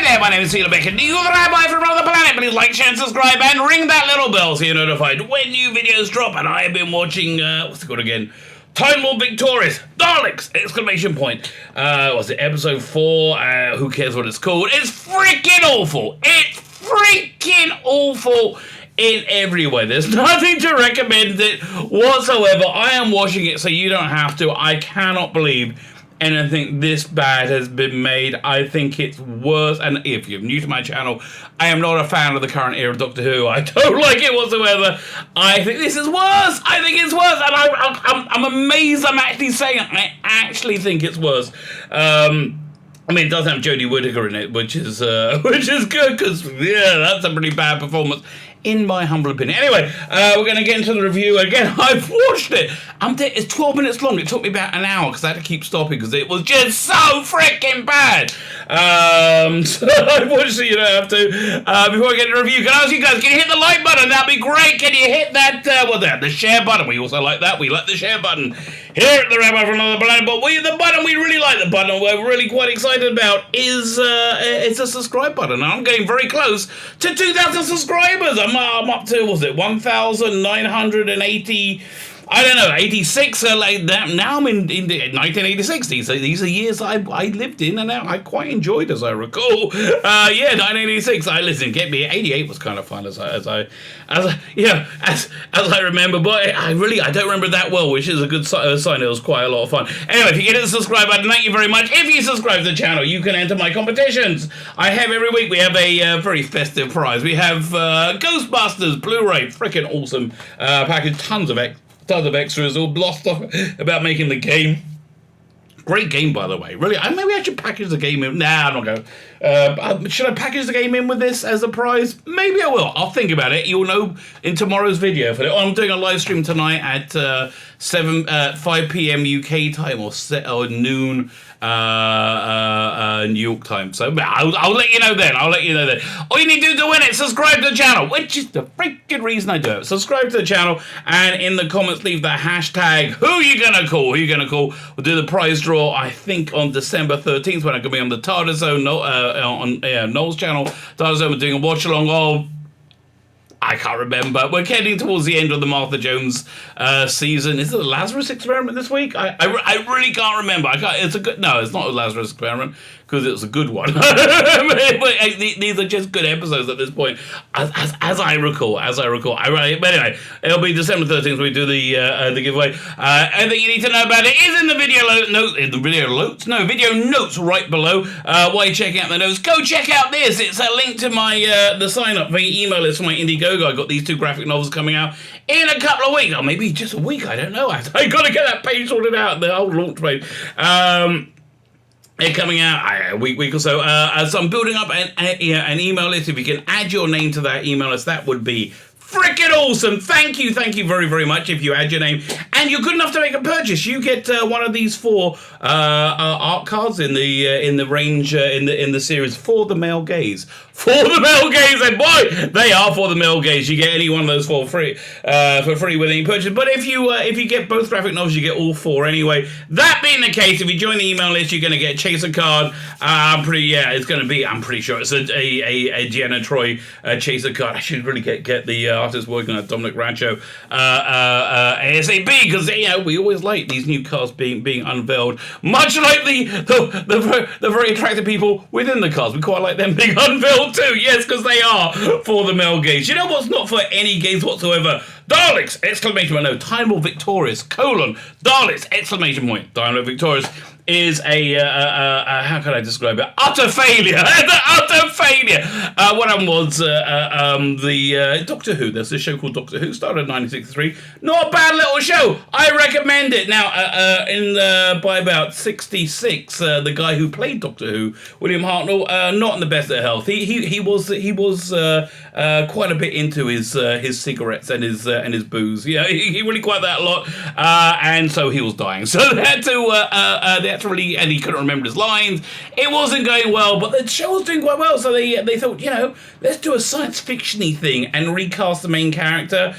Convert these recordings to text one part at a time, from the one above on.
there, my name is Beck, and you the Rabbi from another planet. Please like, share, and subscribe, and ring that little bell so you're notified when new videos drop. And I have been watching, what's it called again? Time Lord Victorious, DALEKS, exclamation point. Was it episode 4? Who cares what it's called? It's freaking awful. It's freaking awful in every way. There's nothing to recommend it whatsoever. I am watching it so you don't have to. I cannot believe anything this bad has been made. I think it's worse, and if you're new to my channel, I am not a fan of the current era of Doctor Who. I don't like it whatsoever. I think this is worse. I think it's worse, and I'm amazed I'm actually saying it. I actually think it's worse. I mean, it does have Jodie Whittaker in it, which is good, because, yeah, that's a pretty bad performance, in my humble opinion. Anyway, we're going to get into the review. Again, I've watched it. It's 12 minutes long. It took me about an hour because I had to keep stopping because it was just so freaking bad. So I've watched it. You don't have to. Before I get to the review, can I ask you guys, can you hit the like button? That'd be great. Can you hit that, the share button? We also like that. We like the share button here at the Rabbi from another planet. But the button we really like, the button we're really quite excited about is it's a subscribe button. I'm getting very close to 2,000 subscribers. I'm up to, was it 1,980? I don't know, 86, like that. Now I'm in 1986. These are years I lived in, and I quite enjoyed, as I recall. Yeah, 1986. Listen, get me. 88 was kind of fun, as I remember. But I don't remember that well, which is a good sign. It was quite a lot of fun. Anyway, if you get the subscribe button, thank you very much. If you subscribe to the channel, you can enter my competitions. I have every week. We have a very festive prize. We have Ghostbusters Blu-ray, freaking awesome package, tons of extras, all blossed off about making the game. Great game, by the way. Really, maybe I should package the game in. Nah, I'm not going. Should I package the game in with this as a prize? Maybe I will. I'll think about it. You'll know in tomorrow's video. I'm doing a live stream tonight at 5 p.m. UK time or noon New York time. So I'll let you know then. All you need to do to win it, subscribe to the channel, which is the freaking reason I do it. Subscribe to the channel, and in the comments leave the hashtag who you gonna call. We'll do the prize draw, I think, on December 13th when I'm gonna be on the TARDIS Zone on Noel's channel. TARDIS Zone, we're doing a watch along of, I can't remember. We're getting towards the end of the Martha Jones season. Is it the Lazarus Experiment this week? I really can't remember. It's not a Lazarus Experiment because it was a good one. These are just good episodes at this point, as I recall. But anyway, it'll be December 13th when we do the giveaway. Everything you need to know about it is in the video notes right below. While you're checking out the notes, go check out this. It's a link to my the sign up for your email list for my Indiegogo. I got these 2 graphic novels coming out in a couple of weeks, or maybe just a week. I don't know. I got to get that page sorted out, the whole launch page. They're coming out a week or so. So I'm building up an email list. If you can add your name to that email list, that would be freaking awesome. Thank you very, very much. If you add your name and you're good enough to make a purchase, you get one of these 4 art cards in the range in the series For the Male Gaze. For the male gaze, and boy, they are for the male gaze. You get any one of those for free with any purchase. But if you get both graphic novels, you get all 4 anyway. That being the case, if you join the email list, you're going to get a chaser card. I'm pretty sure it's a Deanna Troi chaser card. I should really get the artist working on Dominic Rancho ASAP, because we always like these new cards being unveiled. Much like the very attractive people within the cards, we quite like them being unveiled too. Yes, because they are for the male gaze. You know what's not for any gaze whatsoever? DALEKS! Exclamation point. No, Time Lord Victorious, DALEKS! Exclamation point. Time Lord Victorious is how can I describe it? Utter failure. Utter failure. What happened was the Doctor Who. There's this show called Doctor Who, started in 1963. Not a bad little show. I recommend it. Now, by about 66, the guy who played Doctor Who, William Hartnell, not in the best of health. He was quite a bit into his cigarettes and his his booze. Yeah, he really quite that a lot, and so he was dying. So they had to really, and he couldn't remember his lines. It wasn't going well, but the show was doing quite well. So they thought, let's do a science fiction-y thing and recast the main character,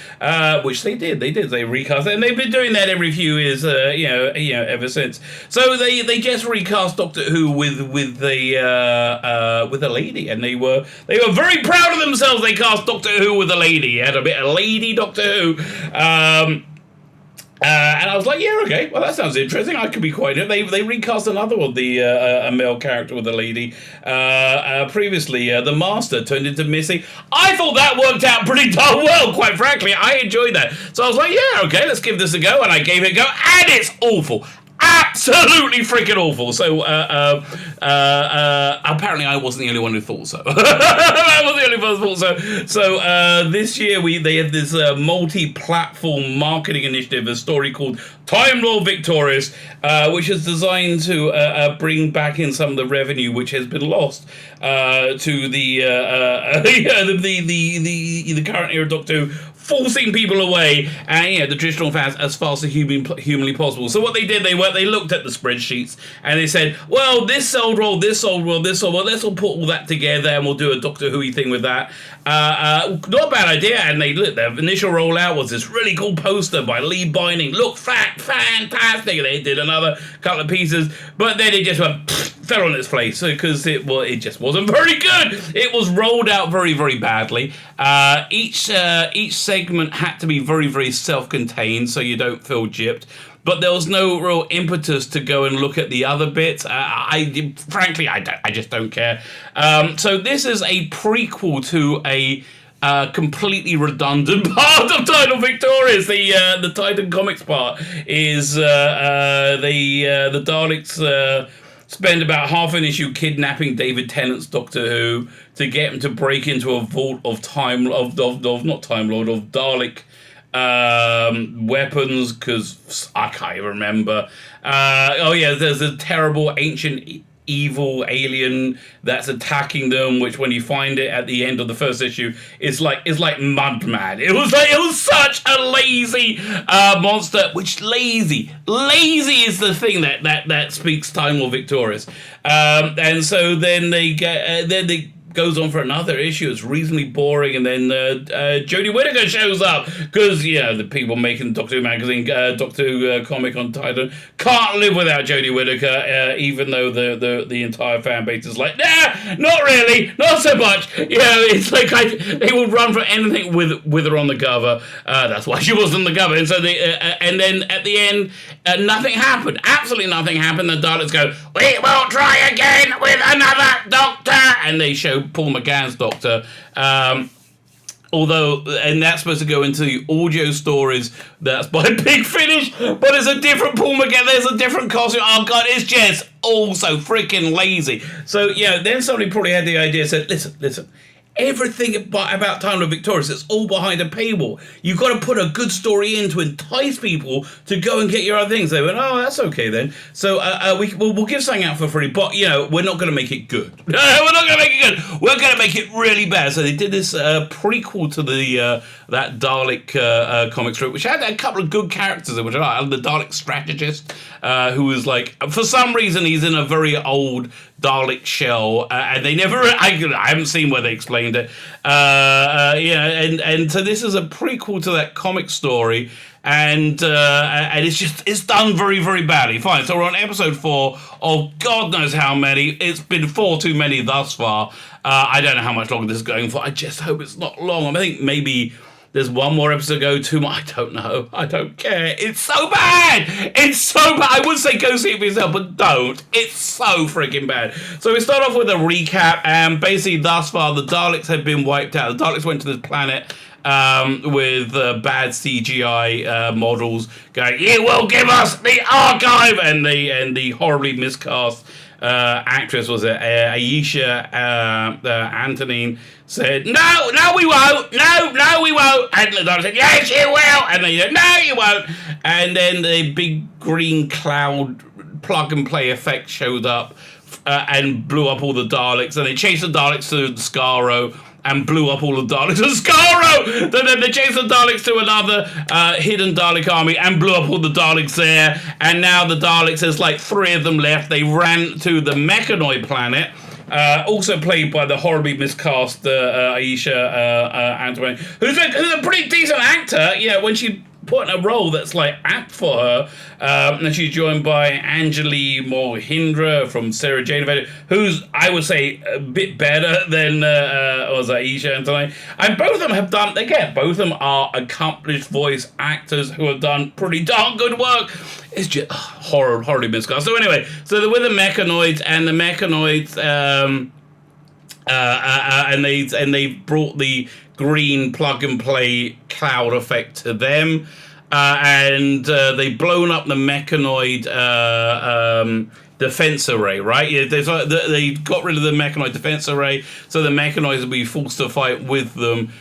which they did. They recast it, and they've been doing that every few years, ever since. So they just recast Doctor Who with a lady, and they were very proud of themselves. They cast Doctor Who with a lady. It had a lady Doctor Who. And I was like, yeah, okay, well, that sounds interesting. I could be quite... They recast another one, a male character with a lady. Previously, the Master turned into Missy. I thought that worked out pretty darn well, quite frankly. I enjoyed that. So I was like, yeah, okay, let's give this a go. And I gave it a go, and it's awful. Absolutely freaking awful. So apparently I wasn't the only one who thought so. I wasn't the only one who thought so. So this year they had this multi-platform marketing initiative, a story called Time Lord Victorious, which is designed to bring back in some of the revenue which has been lost to the current era Doctor Who, forcing people away, and the traditional fans as fast as humanly possible. So what they did, they looked at the spreadsheets and they said, well, this sold well, this sold well, this sold well. Let's all put all that together and we'll do a Doctor Who-y thing with that. Not a bad idea. And their initial rollout was this really cool poster by Lee Binding. Look, fantastic. And they did another couple of pieces, but then it just fell on its face because it just wasn't very good. It was rolled out very, very badly. Each segment had to be very, very self-contained so you don't feel gypped. But there was no real impetus to go and look at the other bits. Frankly, I just don't care. So this is a prequel to a completely redundant part of Titan Victorious. The Titan Comics part is the Daleks spend about half an issue kidnapping David Tennant's Doctor Who to get him to break into a vault of Dalek weapons, because I can't even remember. There's a terrible ancient evil alien that's attacking them, which when you find it at the end of the first issue is like Mudman. It was such a lazy monster, which lazy is the thing that speaks Time Lord Victorious. And so then they goes on for another issue. It's reasonably boring, and then Jodie Whittaker shows up because the people making Doctor Who magazine, Doctor Who comic on Titan can't live without Jodie Whittaker, even though the entire fan base is like, nah, not really, not so much. It's like they will run for anything with her on the cover. That's why she was on the cover. And so and then at the end, nothing happened. Absolutely nothing happened. The Daleks go, we will try again with another Doctor, and they show Paul McGann's Doctor, and that's supposed to go into the audio stories. That's by Big Finish, but it's a different Paul McGann. There's a different costume. Oh god, it's just all so freaking lazy. So then somebody probably had the idea, said, listen. Everything about Time Lord Victorious, it's all behind a paywall. You've got to put a good story in to entice people to go and get your other things. They went, oh, that's okay then. So we'll give something out for free, but we're not going to make it good. We're not going to make it good. We're going to make it really bad. So they did this prequel to that Dalek comic strip, which had a couple of good characters in, which I like. The Dalek strategist, who was like, for some reason, he's in a very old Dalek shell, and they never. I haven't seen where they explained it. And so this is a prequel to that comic story, and it's done very, very badly. Fine. So we're on episode 4 of God knows how many. It's been 4 too many thus far. I don't know how much longer this is going for. I just hope it's not long. I think maybe there's one more episode to go, 2 more. I don't know. I don't care. It's so bad. It's so bad. I would say go see it for yourself, but don't. It's so freaking bad. So we start off with a recap, and basically thus far the Daleks have been wiped out. The Daleks went to this planet with bad CGI models going, you will give us the archive, and the horribly miscast actress was it Aisha Antonin said no we won't, no we won't, and the doctor said yes you will, and they said no you won't, and then the big green cloud plug and play effect showed up and blew up all the Daleks, and they chased the Daleks to the Skaro, and blew up all the Daleks. And Skaro! Then they chased the Daleks to another hidden Dalek army and blew up all the Daleks there. And now the Daleks, there's like 3 of them left. They ran to the Mechanoid planet. Also played by the horribly miscast Aisha Antoine, who's a pretty decent actor. When she put in a role that's like apt for her. And she's joined by Anjali Mohindra from Sarah Jane Adventure, who's, I would say, a bit better than was Aisha Antoine. And both of them have done, again, both of them are accomplished voice actors who have done pretty darn good work. It's just horribly miscast. So anyway, so they're with the Mechanoids, and the Mechanoids, and they brought the green plug-and-play cloud effect to them, and they've blown up the Mechanoid defense array, right? Yeah, they got rid of the Mechanoid defense array, so the Mechanoids will be forced to fight with them.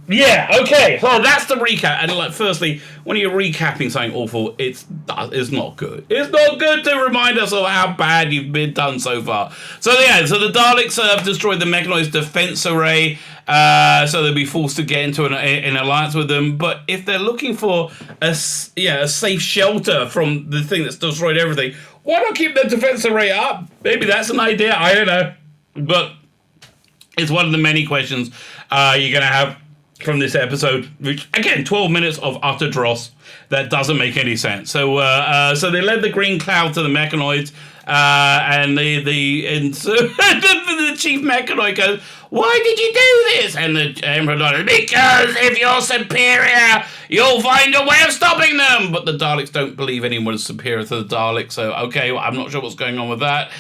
Yeah, okay, so that's the recap. And like, firstly, when you're recapping something awful, it's not good. It's not good to remind us of how bad you've been done so far. So yeah, so the Daleks have destroyed the Mechanoid's defense array, so they'll be forced to get into an alliance with them. But if they're looking for a safe shelter from the thing that's destroyed everything, why not keep the defense array up? Maybe that's an idea, I don't know. But it's one of the many questions you're going to have from this episode, which, again, 12 minutes of utter dross that doesn't make any sense. So so they led the green cloud to the Mechanoids, and the chief Mechanoid goes, "Why did you do this?" And the Emperor goes, "Because if you're superior, you'll find a way of stopping them." But the Daleks don't believe anyone's superior to the Daleks, so okay, well, I'm not sure what's going on with that.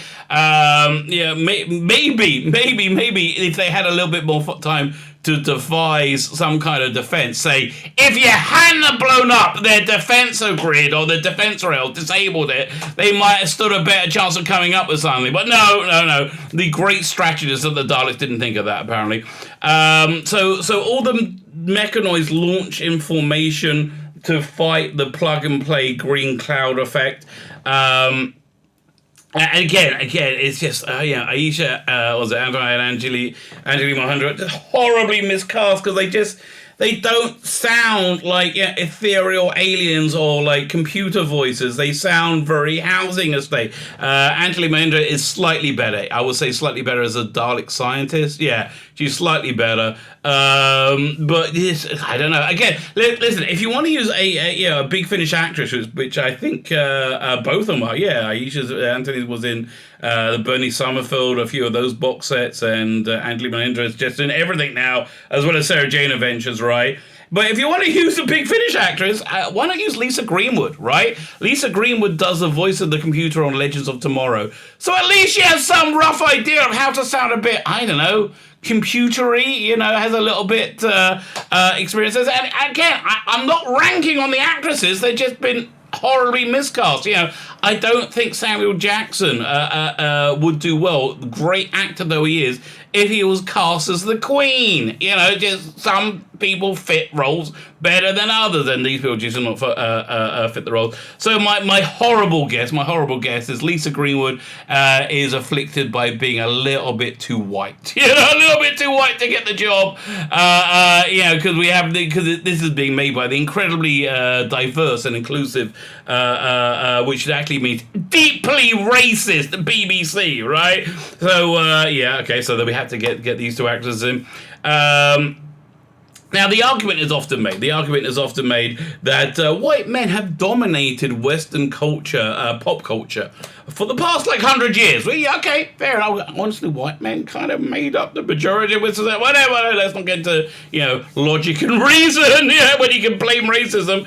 Maybe if they had a little bit more time to devise some kind of defense, say, if you hadn't blown up their defense grid or the defense rail, disabled it, they might have stood a better chance of coming up with something. But no. The great strategists of the Daleks didn't think of that, apparently. So all the Mechanoids launch in formation to fight the plug-and-play green cloud effect. And again, it's just, Aisha, was it Antoine and Anjali Mohindra, just horribly miscast, because they don't sound like ethereal aliens or like computer voices. They sound very housing estate. Anjali Mohindra is slightly better. I would say slightly better as a Dalek scientist. Yeah, she's slightly better. But this, I don't know. Again, listen, if you want to use a Big Finish actress, which I think both of them are. Yeah, Anthony was in the Bernie Summerfield, a few of those box sets, and Anjali Mohindra is just in everything now, as well as Sarah Jane Adventures, right? But if you want to use a Big Finish actress, why not use Lisa Greenwood, right? Lisa Greenwood does the voice of the computer on Legends of Tomorrow. So at least she has some rough idea of how to sound a bit, I don't know, computery, has a little bit experiences. And again, I'm not ranking on the actresses. They've just been horribly miscast. I don't think Samuel Jackson would do well, great actor though he is, if he was cast as the Queen. Just some people fit roles better than others, and these people just do not fit the roles. So my horrible guess is Lisa Greenwood is afflicted by being a little bit too white. A little bit too white to get the job. Because this is being made by the incredibly diverse and inclusive, which actually means deeply racist BBC, right? So so then we had to get these two actors in. Now, the argument is often made that white men have dominated Western culture, pop culture, for the past, 100 years. Well, yeah, okay, fair enough. Honestly, white men kind of made up the majority of it. Whatever, let's not get into, logic and reason, when you can blame racism.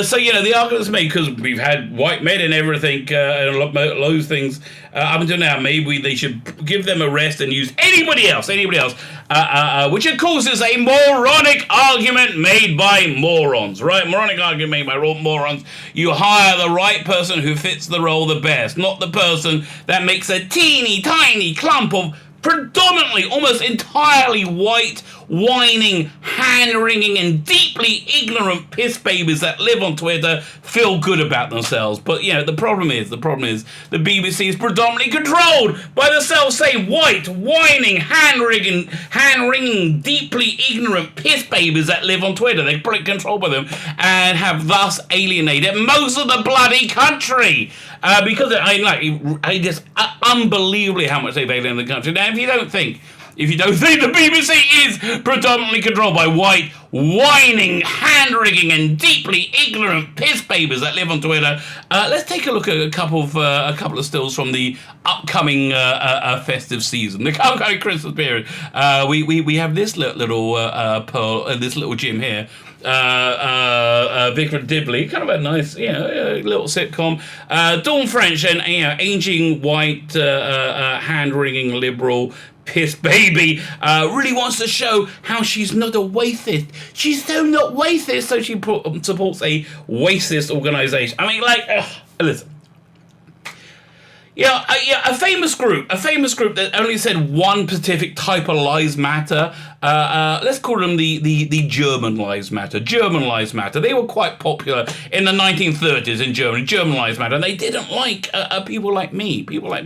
So, the argument's made because we've had white men and everything, and those things up until now. Maybe they should give them a rest and use anybody else, which, of course, is a moronic argument made by morons, right? Moronic argument made by morons. You hire the right person who fits the role the best, not the person that makes a teeny tiny clump of predominantly, almost entirely white, whining, hand-wringing, and deeply ignorant piss babies that live on Twitter feel good about themselves. But, you know, the problem is the BBC is predominantly controlled by the self-same white, whining, hand-wringing, deeply ignorant piss babies that live on Twitter. They're pretty controlled by them and have thus alienated most of the bloody country. Because I just unbelievably how much they've alienated the country. Now, if you don't think the BBC is predominantly controlled by white, whining, hand-wringing, and deeply ignorant piss babies that live on Twitter, let's take a look at a couple of stills from the upcoming festive season, the upcoming Christmas period. We have this little this little Jim here. Vicar Dibley, kind of a nice, little sitcom. Dawn French, and aging white, hand-wringing liberal piss baby, really wants to show how she's not a racist. She's so not racist, so she supports a racist organisation. I mean, listen. A famous group that only said one specific type of lives matter. Let's call them the German lives matter. German lives matter. They were quite popular in the 1930s in Germany. German lives matter. And they didn't like people like me, people of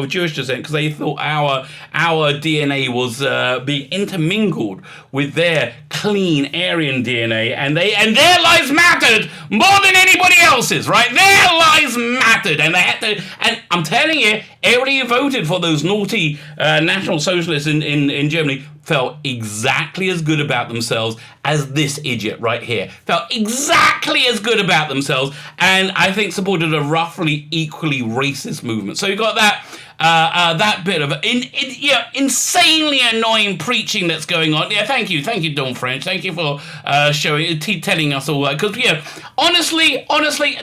Jewish descent, because they thought our DNA was being intermingled with their clean Aryan DNA, and their lives mattered more than anybody else's. Right? Their lives mattered. And they had to, and I'm telling you, everybody who voted for those naughty National Socialists in Germany felt exactly as good about themselves as this idiot right here. Felt exactly as good about themselves, and I think supported a roughly equally racist movement. So you got that bit of insanely annoying preaching that's going on. Yeah, thank you, Dawn French. Thank you for telling us all that. Because honestly,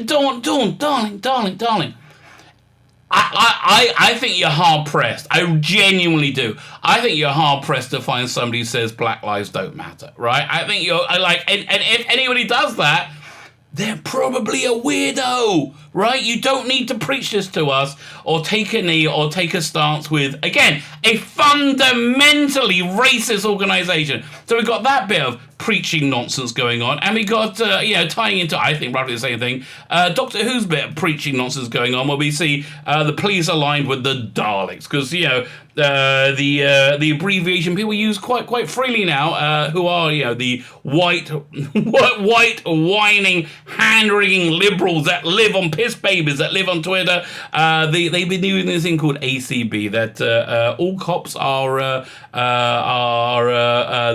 Dawn, darling. I think you're hard pressed. I genuinely do. I think you're hard pressed to find somebody who says Black lives don't matter, right? I think and if anybody does that, they're probably a weirdo, right? You don't need to preach this to us or take a knee or take a stance with, again, a fundamentally racist organisation. So we've got that bit of preaching nonsense going on, and we got, tying into, I think, roughly the same thing, Doctor Who's bit of preaching nonsense going on, where we see the police aligned with the Daleks, because, the abbreviation people use quite freely now, who are, the white, whining, hand-wringing liberals that live on piss babies that live on Twitter. They've been using this thing called ACB, that all cops are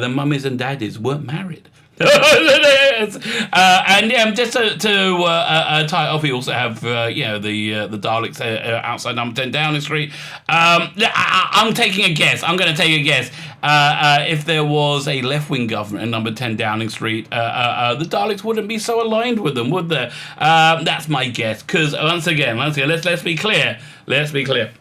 the mummies and daddies weren't married. And just to tie it off, we also have the Daleks outside number 10 Downing Street. I'm taking a guess. I'm going to take a guess. If there was a left-wing government in number 10 Downing Street, the Daleks wouldn't be so aligned with them, would they? That's my guess. Because once again, let's be clear. The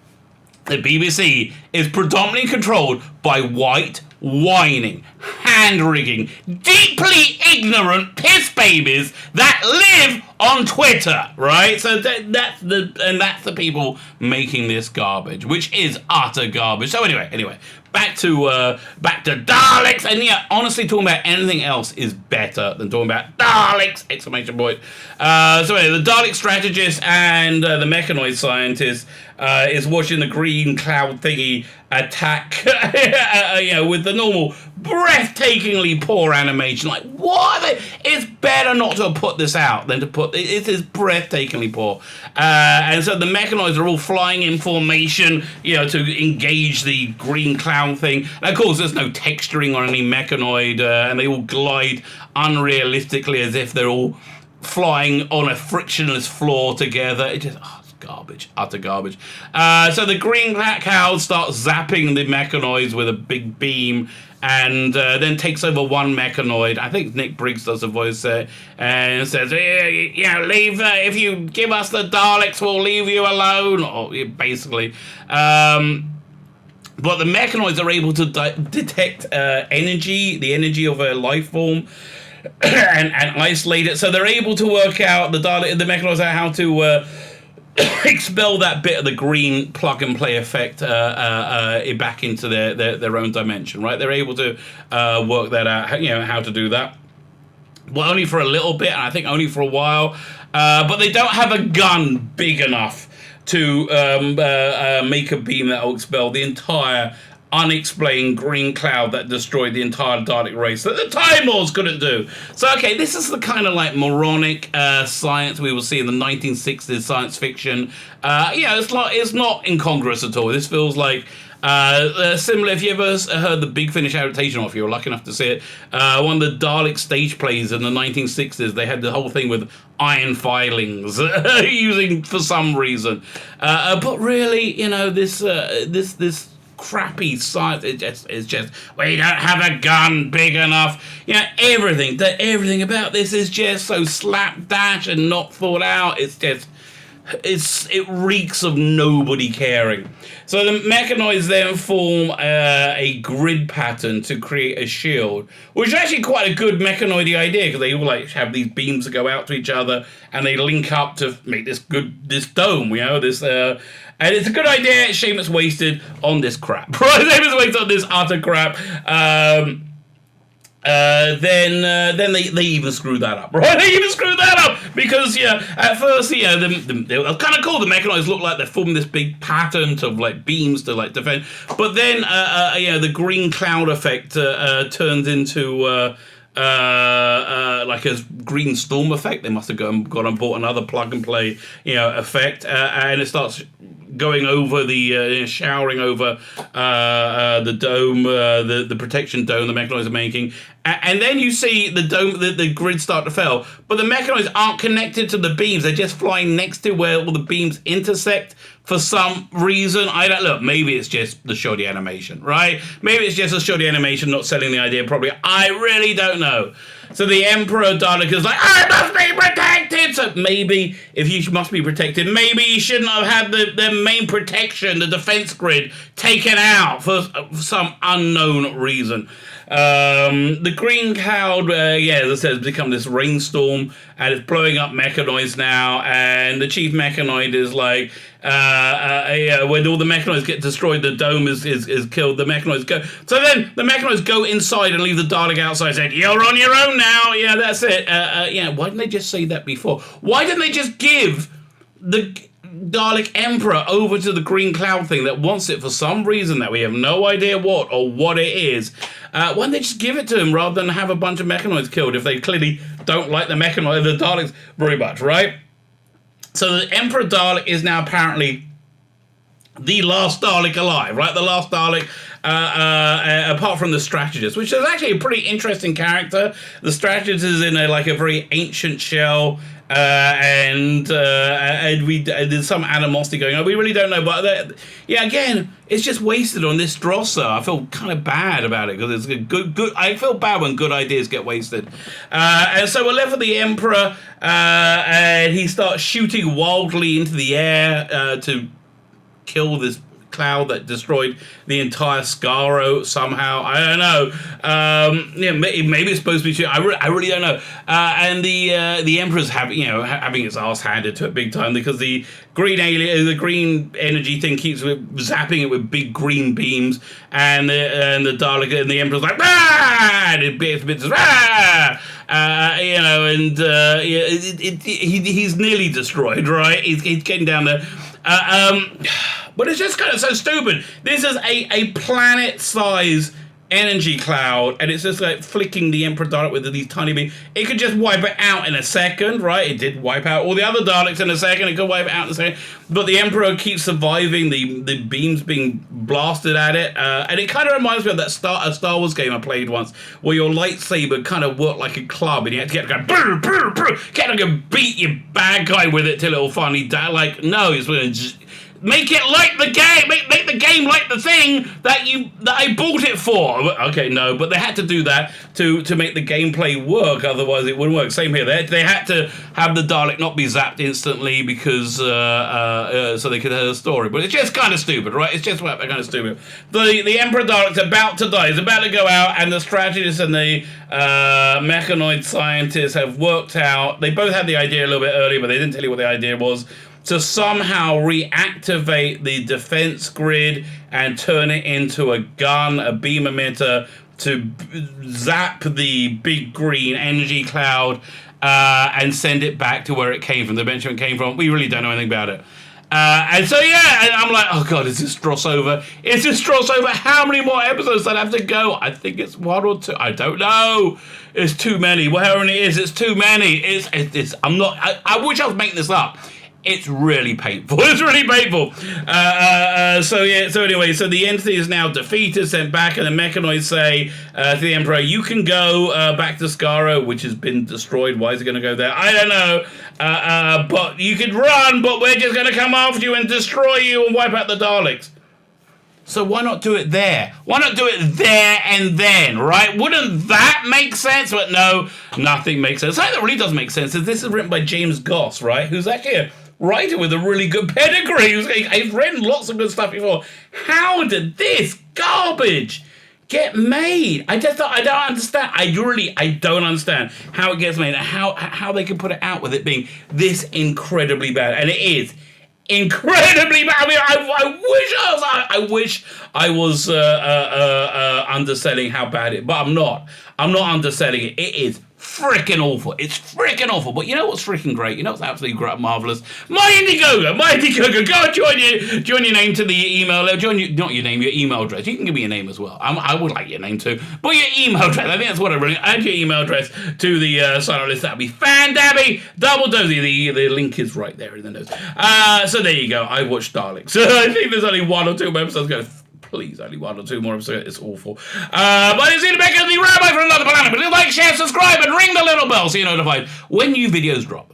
BBC is predominantly controlled by white, whining, hand-wringing, deeply ignorant piss babies that live on Twitter, right? So that's the people making this garbage, which is utter garbage. So anyway, back to Daleks, and honestly, talking about anything else is better than talking about Daleks! Exclamation point. So anyway, the Dalek strategist and the mechanoid scientist is watching the green cloud thingy attack, with the normal breathtakingly poor animation. Like, what? It's better not to have put this out than to put it is breathtakingly poor. And so the mechanoids are all flying in formation, to engage the green cloud thing. And of course, there's no texturing on any mechanoid, and they all glide unrealistically as if they're all flying on a frictionless floor together. It just garbage, utter garbage. So the green cow starts zapping the mechanoids with a big beam, and then takes over one mechanoid. I think Nick Briggs does the voice there, and says, leave, if you give us the Daleks, we'll leave you alone, or basically. But the mechanoids are able to detect the energy of a life form, and isolate it. So they're able to work out, the mechanoids out how to expel that bit of the green plug and play effect back into their own dimension, right? They're able to work that out, how to do that. Well, only for a little bit, and I think only for a while. But they don't have a gun big enough to make a beam that will expel the entire unexplained green cloud that destroyed the entire Dalek race that the Time Lords couldn't do. So, okay, this is the kind of like moronic science we will see in the 1960s science fiction. It's not incongruous at all. This feels like similar. If you ever heard the Big Finish adaptation, or if you were lucky enough to see it, one of the Dalek stage plays in the 1960s, they had the whole thing with iron filings using for some reason. But really, this crappy science, it's just we don't have a gun big enough. Everything about this is just so slapdash and not thought out. It reeks of nobody caring. So the mechanoids then form a grid pattern to create a shield, which is actually quite a good mechanoidy idea, because they all like have these beams that go out to each other and they link up to make this dome, and it's a good idea. Shame it's wasted on this crap, right? Shame it's wasted on this utter crap. Then they even screw that up, right? They even screw that up because at first they were kind of cool. The mechanoids look like they're forming this big pattern to like beams to like defend, but then the green cloud effect turns into like a green storm effect. They must have gone and bought another plug and play effect, and it starts going over the showering over the dome, the protection dome the mechanoids are making, and then you see the dome, the grid start to fail, but the mechanoids aren't connected to the beams. They're just flying next to where all the beams intersect for some reason. Maybe it's just the shoddy animation, right? Maybe it's just a shoddy animation not selling the idea properly. I really don't know. So the Emperor Dalek is like, I must be protected! So maybe, if you must be protected, maybe you shouldn't have had the main protection, the defense grid, taken out for some unknown reason. The green cloud, as I said, has become this rainstorm, and it's blowing up mechanoids now, and the chief mechanoid is like, when all the mechanoids get destroyed, the dome is killed, the mechanoids go. So then the mechanoids go inside and leave the Dalek outside, saying, you're on your own now. Yeah, that's it. Why didn't they just say that before? Why didn't they just give the Dalek Emperor over to the green cloud thing that wants it for some reason that we have no idea what it is? Why don't they just give it to him rather than have a bunch of mechanoids killed if they clearly don't like the Daleks very much, right? So the Emperor Dalek is now apparently the last Dalek alive, right? The last Dalek, apart from the Strategist, which is actually a pretty interesting character. The Strategist is in a very ancient shell, and there's some animosity going on. We really don't know, but again, it's just wasted on this Drosser. I feel kind of bad about it because it's good. I feel bad when good ideas get wasted. And so we're left with the Emperor, and he starts shooting wildly into the air to kill this cloud that destroyed the entire Skaro somehow. I don't know. Maybe it's supposed to be true. I really don't know. And the Emperor's having its ass handed to it big time because the green energy thing keeps zapping it with big green beams, and the Dalek and the Emperor's like, ah! And it bits ah! He's nearly destroyed, right? He's getting down there. But it's just kind of so stupid. This is a planet-size energy cloud, and it's just like flicking the Emperor Dalek with these tiny beams. It could just wipe it out in a second, right? It did wipe out all the other Daleks in a second. It could wipe it out in a second. But the Emperor keeps surviving the beams being blasted at it. And it kind of reminds me of that Star Wars game I played once, where your lightsaber kind of worked like a club, and you had to get to go, brr, brr, brr, get to go beat your bad guy with it till it'll finally die. Like, no, it's going to make it like the game. Make the game like the thing that I bought it for. Okay, no, but they had to do that to make the gameplay work. Otherwise, it wouldn't work. Same here. They had to have the Dalek not be zapped instantly because so they could have a story. But it's just kind of stupid, right? It's just kind of stupid. The Emperor Dalek's about to die. He's about to go out, and the strategist and the mechanoid scientists have worked out. They both had the idea a little bit earlier, but they didn't tell you what the idea was. to somehow reactivate the defense grid and turn it into a gun, a beam emitter, to zap the big green energy cloud and send it back to where it came from, the dimension it came from. We really don't know anything about it. And so, yeah, and I'm like, oh God, is this Dross over? Is this Dross over? How many more episodes that have to go? I think it's 1 or 2. I don't know. It's too many. Whatever it is, it's too many. I wish I was making this up. It's really painful. It's really painful. So anyway, so the entity is now defeated, sent back, and the mechanoids say to the Emperor, you can go back to Skaro, which has been destroyed. Why is it going to go there? I don't know. But you could run, but we're just going to come after you and destroy you and wipe out the Daleks. So why not do it there? Why not do it there and then, right? Wouldn't that make sense? But no, nothing makes sense. Something that really does make sense is this is written by James Goss, right? Who's actually a writer with a really good pedigree. He's written lots of good stuff before. How did this garbage get made? I don't understand. I don't understand how it gets made and how they can put it out with it being this incredibly bad. And it is incredibly bad. I mean, I wish I was underselling how bad it, but I'm not. I'm not underselling it. It is freaking awful. It's freaking awful. But you know what's freaking great? You know what's absolutely great, marvelous? My Indiegogo. Go and join your name to the email. Not your name, your email address. You can give me your name as well. I would like your name too. But your email address. I think that's what I really. Add your email address to the sign up list. That'd be fan-dabby. Double dozy. The link is right there in the notes. So there you go. I watched Daleks. I think there's only 1 or 2 episodes going. Please, only 1 or 2 more episodes. It's awful. But it's Back as the Rabbi from another planet. But like, share, subscribe, and ring the little bell so you're notified when new videos drop.